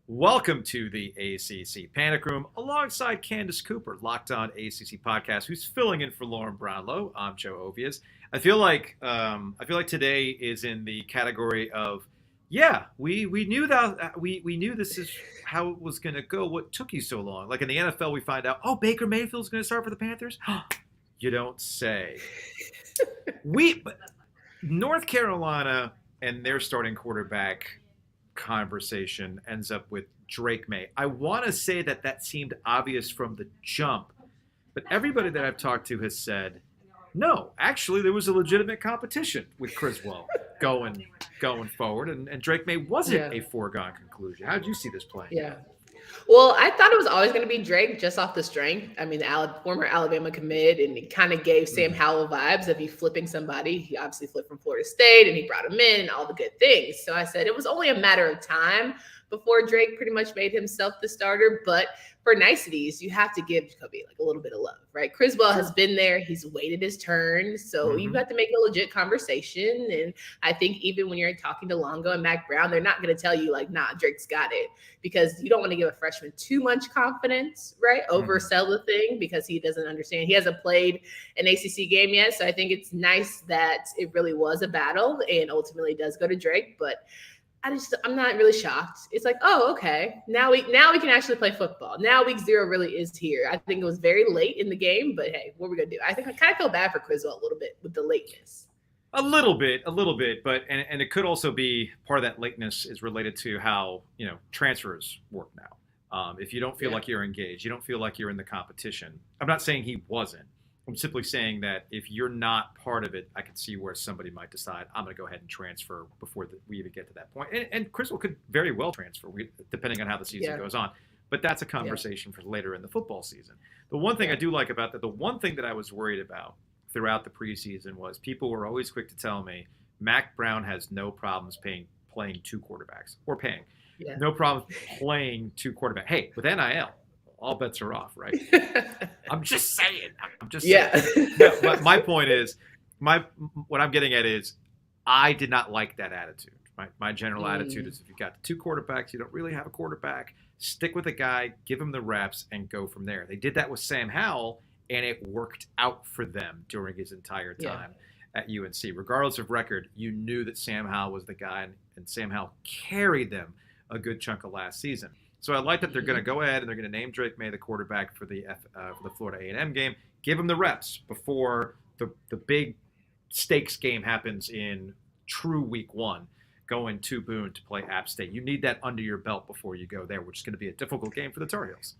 Welcome to the ACC Panic Room alongside Candace Cooper, Locked On ACC Podcast, who's filling in for Lauren Brownlow. I'm Joe Ovies. I feel like today is in the category of, we knew that we knew this is how it was going to go. What took you so long? Like in the NFL, we find out, Baker Mayfield's going to start for the Panthers. You don't say. North Carolina and their starting quarterback conversation ends up with Drake May. I want to say that seemed obvious from the jump, but everybody that I've talked to has said, no, actually there was a legitimate competition with Criswell going forward, and Drake May wasn't a foregone conclusion. How did you see this playing? Yeah. Well, I thought it was always going to be Drake just off the strength. I mean, the former Alabama commit, and it kind of gave Sam Howell vibes of you flipping somebody. He obviously flipped from Florida State, and he brought him in and all the good things. So I said it was only a matter of time before Drake pretty much made himself the starter. But for niceties, you have to give Jacoby like a little bit of love, right? Criswell has been there. He's waited his turn. So you have to make a legit conversation. And I think even when you're talking to Longo and Mack Brown, they're not going to tell you like, nah, Drake's got it, because you don't want to give a freshman too much confidence, right? Oversell the thing because he doesn't understand. He hasn't played an ACC game yet. So I think it's nice that it really was a battle and ultimately does go to Drake. But I'm not really shocked. It's like, oh, okay. Now we can actually play football. Now week 0 really is here. I think it was very late in the game, but hey, what are we gonna do? I think I kind of feel bad for Criswell a little bit with the lateness. A little bit, but and it could also be part of that lateness is related to how transfers work now. If you don't feel like you're engaged, you don't feel like you're in the competition. I'm not saying he wasn't. I'm simply saying that if you're not part of it, I can see where somebody might decide, I'm going to go ahead and transfer before we even get to that point. And Criswell could very well transfer, depending on how the season goes on. But that's a conversation for later in the football season. The one thing I do like about that, the one thing that I was worried about throughout the preseason was people were always quick to tell me, Mack Brown has no problems playing two quarterbacks or paying. Yeah. No problems playing two quarterbacks. Hey, with NIL, all bets are off, right? I'm just saying. No, but my point is, what I'm getting at is, I did not like that attitude. My general attitude is, if you've got the two quarterbacks, you don't really have a quarterback. Stick with a guy, give him the reps, and go from there. They did that with Sam Howell, and it worked out for them during his entire time at UNC. Regardless of record, you knew that Sam Howell was the guy, and Sam Howell carried them a good chunk of last season. So I like that they're going to go ahead and they're going to name Drake May the quarterback for the Florida A&M game. Give him the reps before the big stakes game happens in true week 1, going to Boone to play App State. You need that under your belt before you go there, which is going to be a difficult game for the Tar Heels.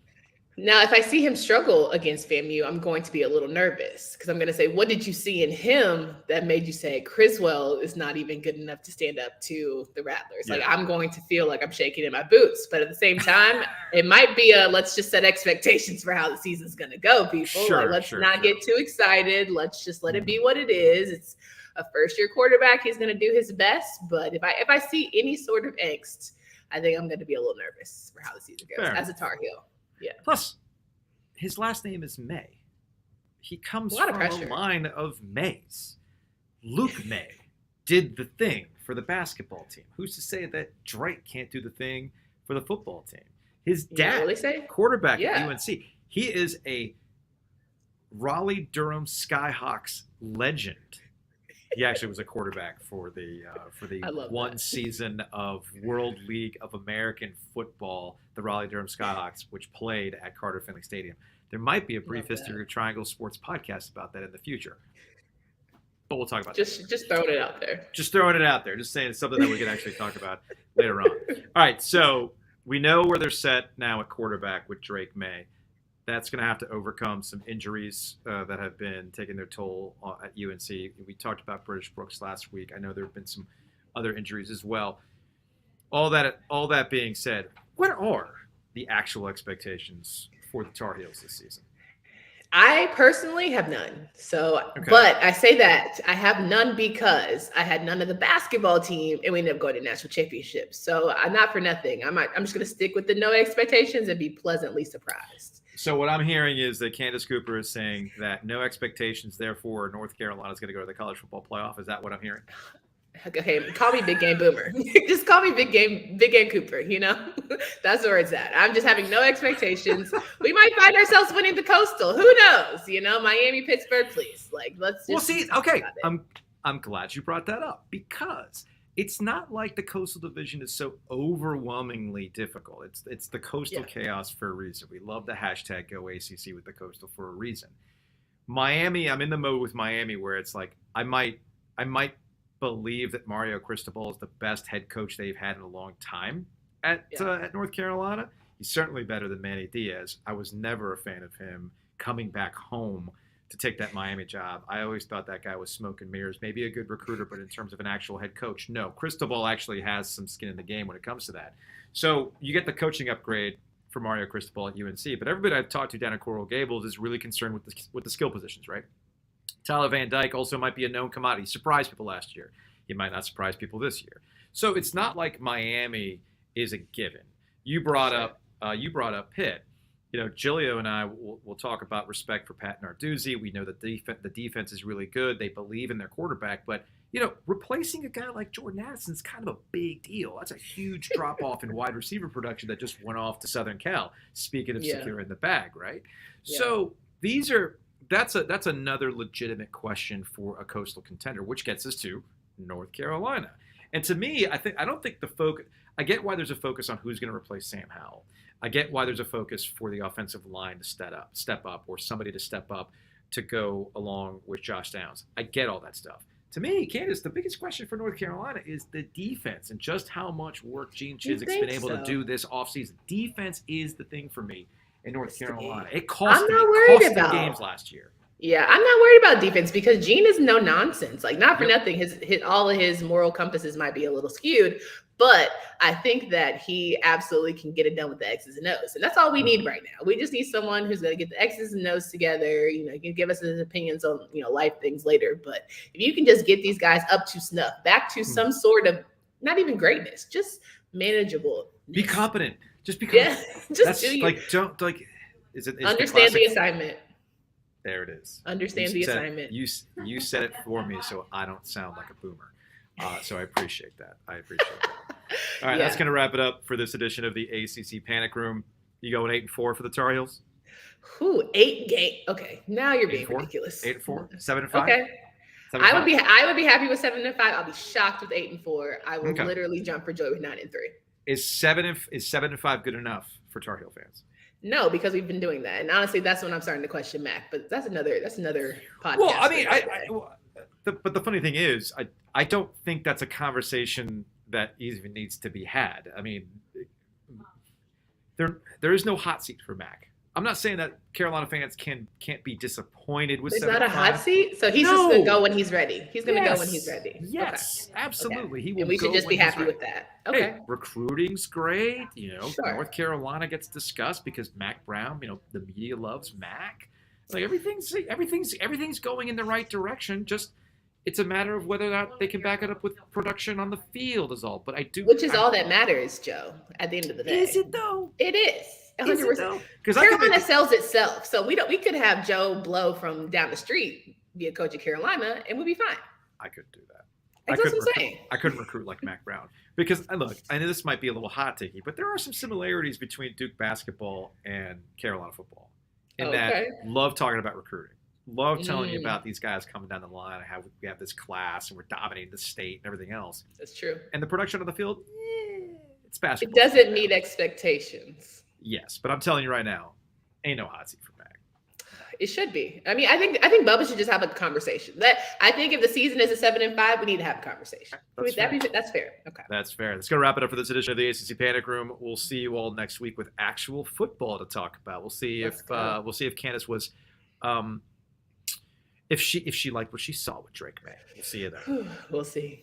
Now, if I see him struggle against FAMU, I'm going to be a little nervous, because I'm going to say, what did you see in him that made you say Criswell is not even good enough to stand up to the Rattlers? Like, I'm going to feel like I'm shaking in my boots. But at the same time, it might be let's just set expectations for how the season's going to go, people. Let's not get too excited. Let's just let it be what it is. It's a first-year quarterback. He's going to do his best. But if I see any sort of angst, I think I'm going to be a little nervous for how the season goes as a Tar Heel. Yeah. Plus, his last name is May. He comes from a line of Mays. Luke May did the thing for the basketball team. Who's to say that Drake can't do the thing for the football team? His dad, quarterback at UNC, he is a Raleigh-Durham Skyhawks legend. He actually was a quarterback for the one season of World League of American Football, the Raleigh-Durham Skyhawks, which played at Carter Finley Stadium. There might be a brief history of Triangle Sports podcast about that in the future. But we'll talk about that. Just throwing it out there. Just throwing it out there. Just saying it's something that we can actually talk about later on. All right, so we know where they're set now at quarterback with Drake May. That's going to have to overcome some injuries that have been taking their toll at UNC. We talked about British Brooks last week. I know there have been some other injuries as well. All that being said, what are the actual expectations for the Tar Heels this season? I personally have none. But I say that I have none because I had none of the basketball team, and we ended up going to national championships. So I'm not for nothing. I'm just going to stick with the no expectations and be pleasantly surprised. So what I'm hearing is that Candace Cooper is saying that no expectations, therefore North Carolina is going to go to the college football playoff. Is that what I'm hearing? Okay, call me Big Game Boomer. Just call me Big Game Cooper, you know? That's where it's at. I'm just having no expectations. We might find ourselves winning the Coastal. Who knows? You know, Miami, Pittsburgh, please. Like, let's just okay. I'm glad you brought that up because it's not like the Coastal Division is so overwhelmingly difficult. It's the Coastal chaos for a reason. We love the hashtag Go ACC with the Coastal for a reason. Miami, I'm in the mode with Miami where it's like I might believe that Mario Cristobal is the best head coach they've had in a long time at North Carolina. He's certainly better than Manny Diaz. I was never a fan of him coming back home to take that Miami job. I always thought that guy was smoke and mirrors, maybe a good recruiter, but in terms of an actual head coach, no. Cristobal actually has some skin in the game when it comes to that. So you get the coaching upgrade for Mario Cristobal at UNC, but everybody I've talked to down at Coral Gables is really concerned with the skill positions, right? Tyler Van Dyke also might be a known commodity. He surprised people last year. He might not surprise people this year. So it's not like Miami is a given. You brought up Pitt. You know, Giglio and I will talk about respect for Pat Narduzzi. We know that the defense is really good. They believe in their quarterback. But, you know, replacing a guy like Jordan Addison is kind of a big deal. That's a huge drop-off in wide receiver production that just went off to Southern Cal, speaking of securing the bag, right? Yeah. So that's another legitimate question for a Coastal contender, which gets us to North Carolina. And to me, I don't think the focus – I get why there's a focus on who's going to replace Sam Howell. I get why there's a focus for the offensive line to step up, or somebody to step up to go along with Josh Downs. I get all that stuff. To me, Candace, the biggest question for North Carolina is the defense and just how much work Gene Chizik's been able to do this offseason. Defense is the thing for me in North Carolina. It cost them games last year. Yeah, I'm not worried about defense because Gene is no nonsense. Like, not for nothing, all of his moral compasses might be a little skewed, but I think that he absolutely can get it done with the X's and O's. And that's all we need right now. We just need someone who's going to get the X's and O's together. You know, he can give us his opinions on, you know, life things later. But if you can just get these guys up to snuff, back to some sort of, not even greatness, just manageable. Be competent. Just be competent. Yeah, just do understand the assignment. There it is. Understand the assignment. You said it for me, so I don't sound like a boomer. So I appreciate that. All right, that's going to wrap it up for this edition of the ACC Panic Room. You going 8-4 for the Tar Heels? 8 game. Okay, now you're being ridiculous. 8-4, 7-5. Okay. 7-5? I would be happy with 7-5. I'll be shocked with 8-4. I will literally jump for joy with 9-3. Is 7-5 good enough for Tar Heel fans? No, because we've been doing that, and honestly, that's when I'm starting to question Mac. But that's another podcast. Well, I mean, but the funny thing is, I don't think that's a conversation that even needs to be had. I mean, there is no hot seat for Mac. I'm not saying that Carolina fans can't be disappointed with. It's not a hot seat, so he's just going to go when he's ready. He's going to go when he's ready. Yes, okay. Absolutely. Okay. He will. And we should just be happy with that. Okay. Hey, recruiting's great. You know, North Carolina gets discussed because Mack Brown. You know, the media loves Mac. Like everything's going in the right direction. Just it's a matter of whether or not they can back it up with production on the field is all. But which is all that matters, Joe. At the end of the day, is it though? It is. 100%. Because Carolina sells itself, so we could have Joe Blow from down the street be a coach at Carolina, and we'd be fine. I couldn't do that. That's what I'm saying. I couldn't recruit like Mack Brown because look, I know this might be a little hot takey, but there are some similarities between Duke basketball and Carolina football. In that, love talking about recruiting, love telling you about these guys coming down the line and how we have this class and we're dominating the state and everything else. That's true. And the production on the field, it's basketball. It doesn't meet expectations. Yes, but I'm telling you right now, ain't no hot seat for Mac. It should be. I mean, I think Bubba should just have a conversation. I think if the season is a 7-5, we need to have a conversation. That's fair. Okay. That's fair. Let's go wrap it up for this edition of the ACC Panic Room. We'll see you all next week with actual football to talk about. We'll see if Candace was, if she liked what she saw with Drake May. We'll see you then. We'll see.